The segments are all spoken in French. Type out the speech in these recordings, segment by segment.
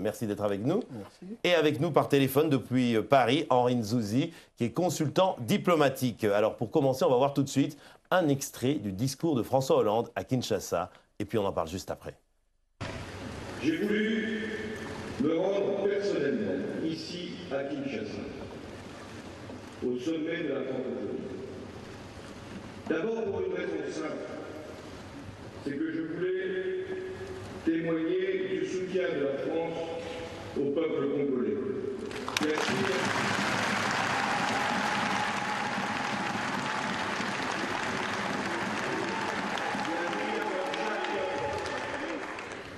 merci d'être avec nous. Merci. Et avec nous par téléphone depuis Paris, Henri Nzouzi, qui est consultant diplomatique. Alors pour commencer, on va voir tout de suite un extrait du discours de François Hollande à Kinshasa, et puis on en parle juste après. J'ai voulu me rendre personnellement ici à Kinshasa, au sommet de la francophonie. D'abord pour une raison simple, c'est que je voulais témoigner du soutien de la France au peuple congolais.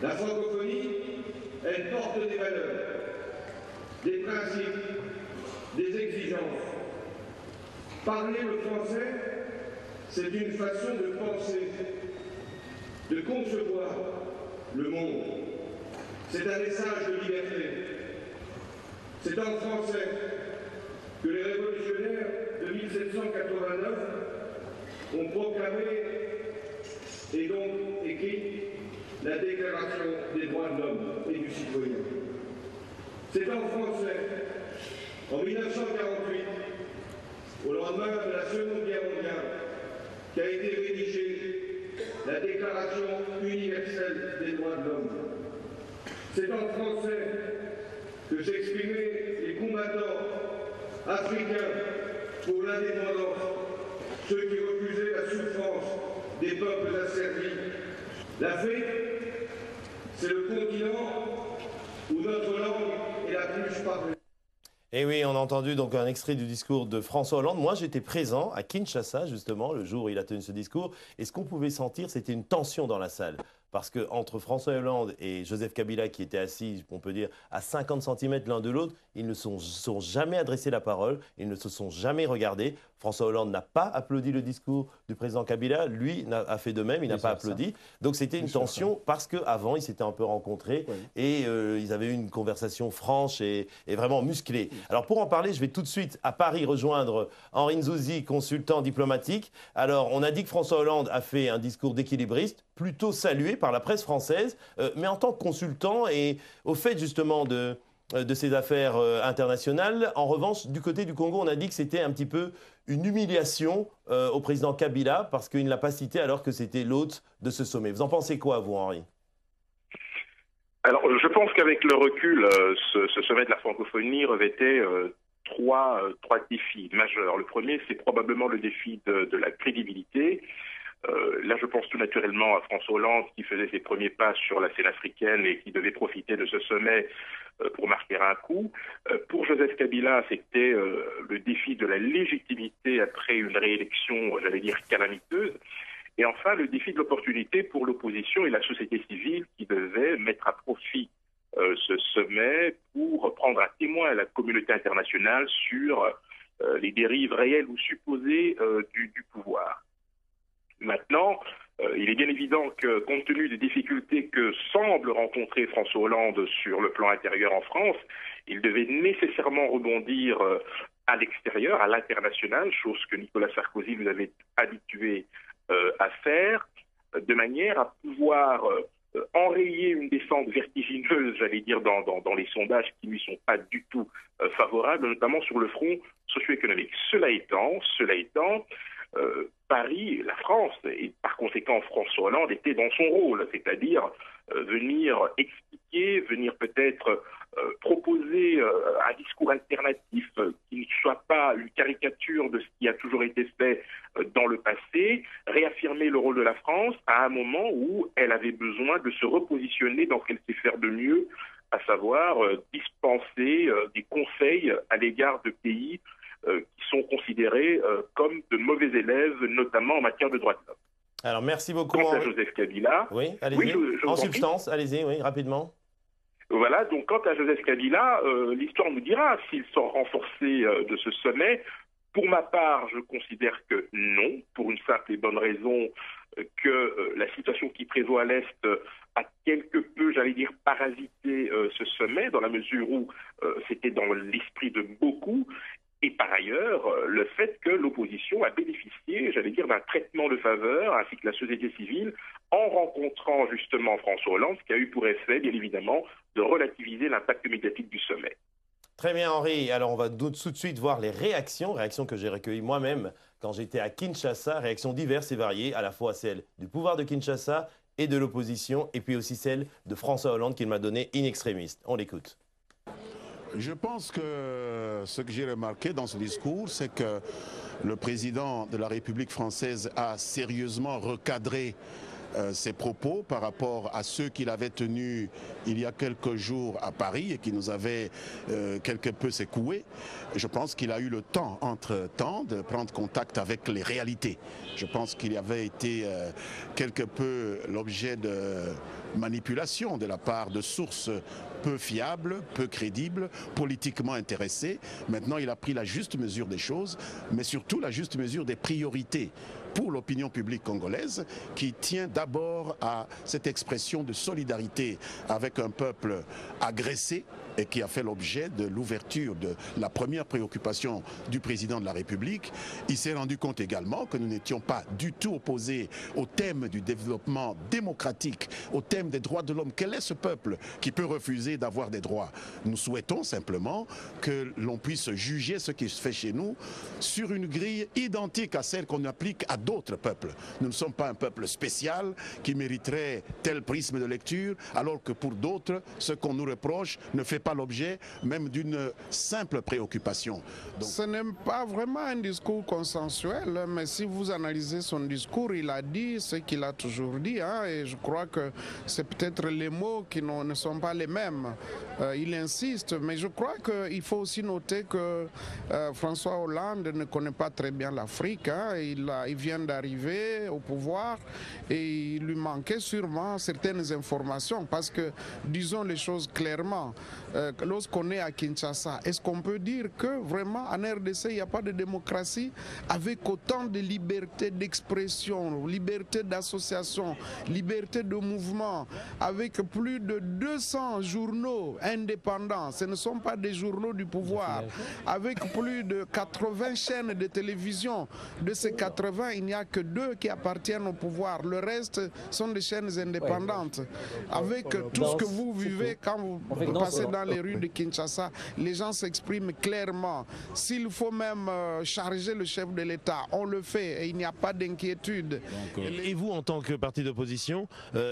La francophonie, elle porte des valeurs, des principes, des exigences. Parler le français, c'est une façon de penser, de concevoir le monde. C'est un message de liberté. C'est en français que les révolutionnaires de 1789 ont proclamé et donc écrit la Déclaration des droits de l'homme et du citoyen. C'est en français, en 1948, au lendemain de la Seconde Guerre mondiale, qu'a été rédigée la Déclaration universelle des droits de l'homme. C'est en français que s'exprimaient les combattants africains pour l'indépendance, ceux qui refusaient la souffrance des peuples asservis. L'Afrique, c'est le continent où notre langue est la plus parlée. Et oui, on a entendu donc un extrait du discours de François Hollande. Moi, j'étais présent à Kinshasa, justement, le jour où il a tenu ce discours. Et ce qu'on pouvait sentir, c'était une tension dans la salle. Parce qu'entre François Hollande et Joseph Kabila, qui étaient assis, on peut dire, à 50 cm l'un de l'autre, ils ne se sont jamais adressé la parole, ils ne se sont jamais regardés. François Hollande n'a pas applaudi le discours du président Kabila, lui a fait de même, il n'a pas applaudi. Donc c'était une tension parce qu'avant, ils s'étaient un peu rencontrés et ils avaient eu une conversation franche et vraiment musclée. Alors pour en parler, je vais tout de suite à Paris rejoindre Henri Nzouzi, consultant diplomatique. Alors on a dit que François Hollande a fait un discours d'équilibriste, plutôt salué par la presse française, mais en tant que consultant et au fait justement de ces affaires internationales. En revanche, du côté du Congo, on a dit que c'était un petit peu une humiliation au président Kabila parce qu'il ne l'a pas cité alors que c'était l'hôte de ce sommet. Vous en pensez quoi, vous, Henri? Alors, je pense qu'avec le recul, ce sommet de la francophonie revêtait trois défis majeurs. Le premier, c'est probablement le défi de la crédibilité. Là, je pense tout naturellement à François Hollande qui faisait ses premiers pas sur la scène africaine et qui devait profiter de ce sommet pour marquer un coup. Pour Joseph Kabila, c'était le défi de la légitimité après une réélection, j'allais dire, calamiteuse. Et enfin, le défi de l'opportunité pour l'opposition et la société civile qui devaient mettre à profit ce sommet pour prendre à témoin la communauté internationale sur les dérives réelles ou supposées du pouvoir. Maintenant, il est bien évident que, compte tenu des difficultés que semble rencontrer François Hollande sur le plan intérieur en France, il devait nécessairement rebondir à l'extérieur, à l'international, chose que Nicolas Sarkozy nous avait habitués à faire, de manière à pouvoir enrayer une descente vertigineuse, j'allais dire, dans les sondages qui ne lui sont pas du tout favorables, notamment sur le front socio-économique. Cela étant, Paris, la France, et par conséquent François Hollande était dans son rôle, c'est-à-dire venir expliquer, venir peut-être proposer un discours alternatif qui ne soit pas une caricature de ce qui a toujours été fait dans le passé, réaffirmer le rôle de la France à un moment où elle avait besoin de se repositionner dans ce qu'elle sait faire de mieux, à savoir dispenser des conseils à l'égard de pays qui sont considérés comme de mauvais élèves, notamment en matière de droits de l'homme. Alors, merci beaucoup. Quant à Joseph Kabila... Oui, allez-y. En substance, allez-y, oui, rapidement. Voilà, donc quant à Joseph Kabila, l'histoire nous dira s'ils sont renforcés de ce sommet. Pour ma part, je considère que non, pour une simple et bonne raison que la situation qui prévaut à l'Est a quelque peu, j'allais dire, parasité ce sommet, dans la mesure où c'était dans l'esprit de beaucoup. Et par ailleurs, le fait que l'opposition a bénéficié, j'allais dire, d'un traitement de faveur, ainsi que la société civile, en rencontrant justement François Hollande, ce qui a eu pour effet, bien évidemment, de relativiser l'impact médiatique du sommet. Très bien, Henri. Alors, on va tout de suite voir les réactions que j'ai recueillies moi-même quand j'étais à Kinshasa, réactions diverses et variées, à la fois celles du pouvoir de Kinshasa et de l'opposition, et puis aussi celles de François Hollande qu'il m'a donné in extremis. On l'écoute. Je pense que ce que j'ai remarqué dans ce discours, c'est que le président de la République française a sérieusement recadré ses propos par rapport à ceux qu'il avait tenus il y a quelques jours à Paris et qui nous avaient quelque peu secoués. Je pense qu'il a eu le temps, entre-temps, de prendre contact avec les réalités. Je pense qu'il avait été quelque peu l'objet de manipulation de la part de sources peu fiables, peu crédibles, politiquement intéressées. Maintenant, il a pris la juste mesure des choses, mais surtout la juste mesure des priorités pour l'opinion publique congolaise, qui tient d'abord à cette expression de solidarité avec un peuple agressé et qui a fait l'objet de l'ouverture de la première préoccupation du président de la République. Il s'est rendu compte également que nous n'étions pas du tout opposés au thème du développement démocratique, au thème des droits de l'homme. Quel est ce peuple qui peut refuser d'avoir des droits? Nous souhaitons simplement que l'on puisse juger ce qui se fait chez nous sur une grille identique à celle qu'on applique à d'autres peuples. Nous ne sommes pas un peuple spécial qui mériterait tel prisme de lecture, alors que pour d'autres, ce qu'on nous reproche ne fait pas l'objet même d'une simple préoccupation. Donc, ce n'est pas vraiment un discours consensuel, mais si vous analysez son discours, il a dit ce qu'il a toujours dit, hein, et je crois que c'est peut-être les mots qui ne sont pas les mêmes. Il insiste, mais je crois qu'il faut aussi noter que François Hollande ne connaît pas très bien l'Afrique, hein, il vient d'arriver au pouvoir et il lui manquait sûrement certaines informations parce que, disons les choses clairement, lorsqu'on est à Kinshasa, est-ce qu'on peut dire que vraiment en RDC il n'y a pas de démocratie avec autant de liberté d'expression, liberté d'association, liberté de mouvement, avec plus de 200 journaux indépendants, ce ne sont pas des journaux du pouvoir, avec plus de 80 chaînes de télévision, de ces 80 il n'y a que 2 qui appartiennent au pouvoir, le reste sont des chaînes indépendantes, avec tout ce que vous vivez quand vous passez dans les rues de Kinshasa, les gens s'expriment clairement. S'il faut même charger le chef de l'État, on le fait et il n'y a pas d'inquiétude. Et vous, en tant que parti d'opposition,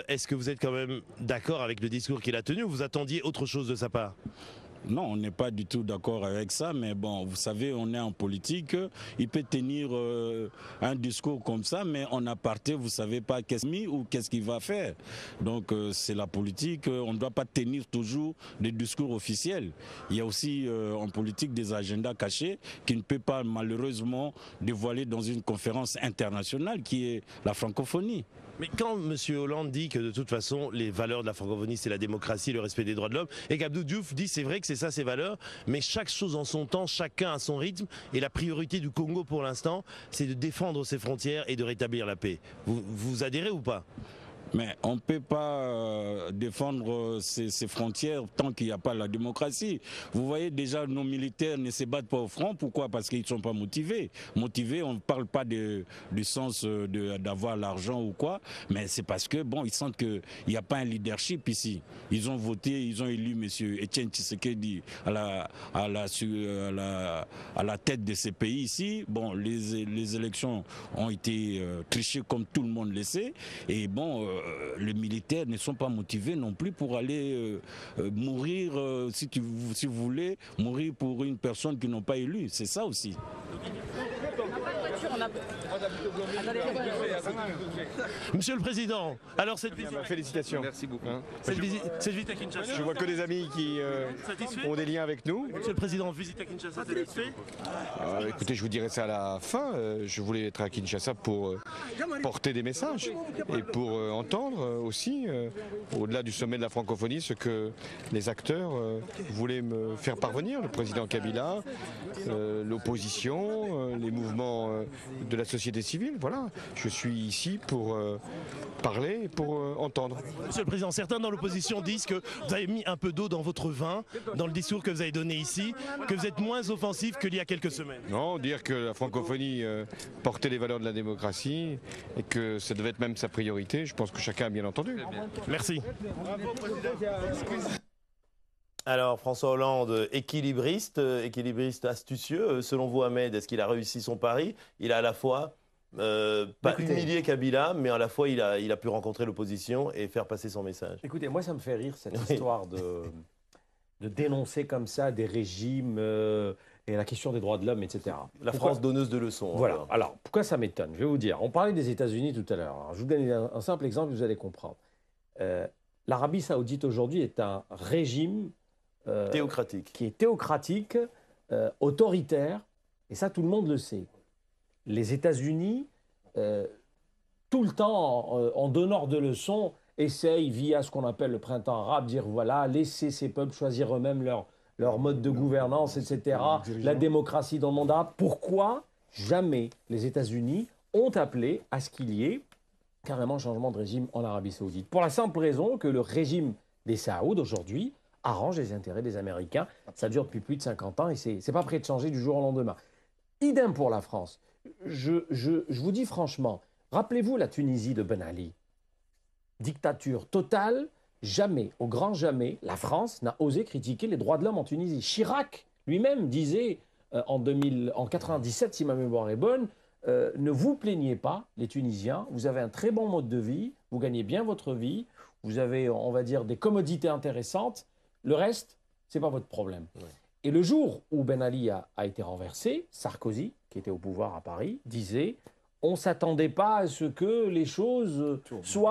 est-ce que vous êtes quand même d'accord avec le discours qu'il a tenu ou vous attendiez autre chose de sa part ? Non, on n'est pas du tout d'accord avec ça, mais bon, vous savez, on est en politique, il peut tenir un discours comme ça, mais en aparté, vous ne savez pas qu'est-ce qu'il ou qu'est-ce qu'il va faire. Donc c'est la politique, on ne doit pas tenir toujours des discours officiels. Il y a aussi en politique des agendas cachés qui ne peut pas malheureusement dévoiler dans une conférence internationale qui est la francophonie. Mais quand M. Hollande dit que de toute façon les valeurs de la francophonie c'est la démocratie, le respect des droits de l'homme, et qu'Abdou Diouf dit c'est vrai que c'est ça ses valeurs, mais chaque chose en son temps, chacun à son rythme, et la priorité du Congo pour l'instant c'est de défendre ses frontières et de rétablir la paix. Vous adhérez ou pas ? Mais on ne peut pas défendre ces frontières tant qu'il n'y a pas la démocratie. Vous voyez déjà nos militaires ne se battent pas au front. Pourquoi? Parce qu'ils ne sont pas motivés. Motivés, on ne parle pas du sens d'avoir l'argent ou quoi, mais c'est parce que bon, ils sentent qu'il n'y a pas un leadership ici. Ils ont voté, ils ont élu M. Etienne Tshisekedi à la tête de ces pays ici. Bon, les élections ont été trichées comme tout le monde le sait. Et bon, les militaires ne sont pas motivés non plus pour aller mourir, si vous voulez, mourir pour une personne qu'ils n'ont pas élue. C'est ça aussi. Monsieur le Président, alors cette visite... Félicitations. Merci beaucoup. Cette visite à Kinshasa... Je vois que des amis qui ont des liens avec nous. Monsieur le Président, visite à Kinshasa, satisfait? Écoutez, je vous dirai ça à la fin. Je voulais être à Kinshasa pour porter des messages et pour entendre aussi, au-delà du sommet de la francophonie, ce que les acteurs voulaient me faire parvenir. Le président Kabila, l'opposition, les mouvements de la société civile. Voilà, je suis ici pour parler et pour entendre. Monsieur le Président, certains dans l'opposition disent que vous avez mis un peu d'eau dans votre vin, dans le discours que vous avez donné ici, que vous êtes moins offensif qu'il y a quelques semaines. Non, dire que la francophonie portait les valeurs de la démocratie et que ça devait être même sa priorité, je pense que chacun a bien entendu. Merci. Alors, François Hollande, équilibriste astucieux. Selon vous, Ahmed, est-ce qu'il a réussi son pari? Il a à la fois pas humilié Kabila, mais à la fois il a pu rencontrer l'opposition et faire passer son message. Écoutez, moi ça me fait rire cette histoire de dénoncer comme ça des régimes et la question des droits de l'homme, etc. La France donneuse de leçons. Voilà. Alors, pourquoi ça m'étonne? Je vais vous dire. On parlait des États-Unis tout à l'heure. Je vous donne un simple exemple, vous allez comprendre. L'Arabie Saoudite aujourd'hui est un régime théocratique. Qui est théocratique, autoritaire, et ça tout le monde le sait. Les États-Unis, tout le temps, en donneur de leçons, essayent, via ce qu'on appelle le printemps arabe, dire voilà, laissez ces peuples choisir eux-mêmes leur mode de gouvernance, etc., la démocratie dans le monde arabe. Pourquoi jamais les États-Unis ont appelé à ce qu'il y ait carrément changement de régime en Arabie Saoudite? Pour la simple raison que le régime des Saouds, aujourd'hui, arrange les intérêts des Américains. Ça dure depuis plus de 50 ans et c'est pas prêt de changer du jour au lendemain. Idem pour la France. Je vous dis franchement, rappelez-vous la Tunisie de Ben Ali. Dictature totale, jamais, au grand jamais, la France n'a osé critiquer les droits de l'homme en Tunisie. Chirac lui-même disait en 97, si ma mémoire est bonne, ne vous plaignez pas, les Tunisiens, vous avez un très bon mode de vie, vous gagnez bien votre vie, vous avez, on va dire, des commodités intéressantes, le reste, ce n'est pas votre problème. Ouais. Et le jour où Ben Ali a été renversé, Sarkozy, qui était au pouvoir à Paris, disait « on ne s'attendait pas à ce que les choses soient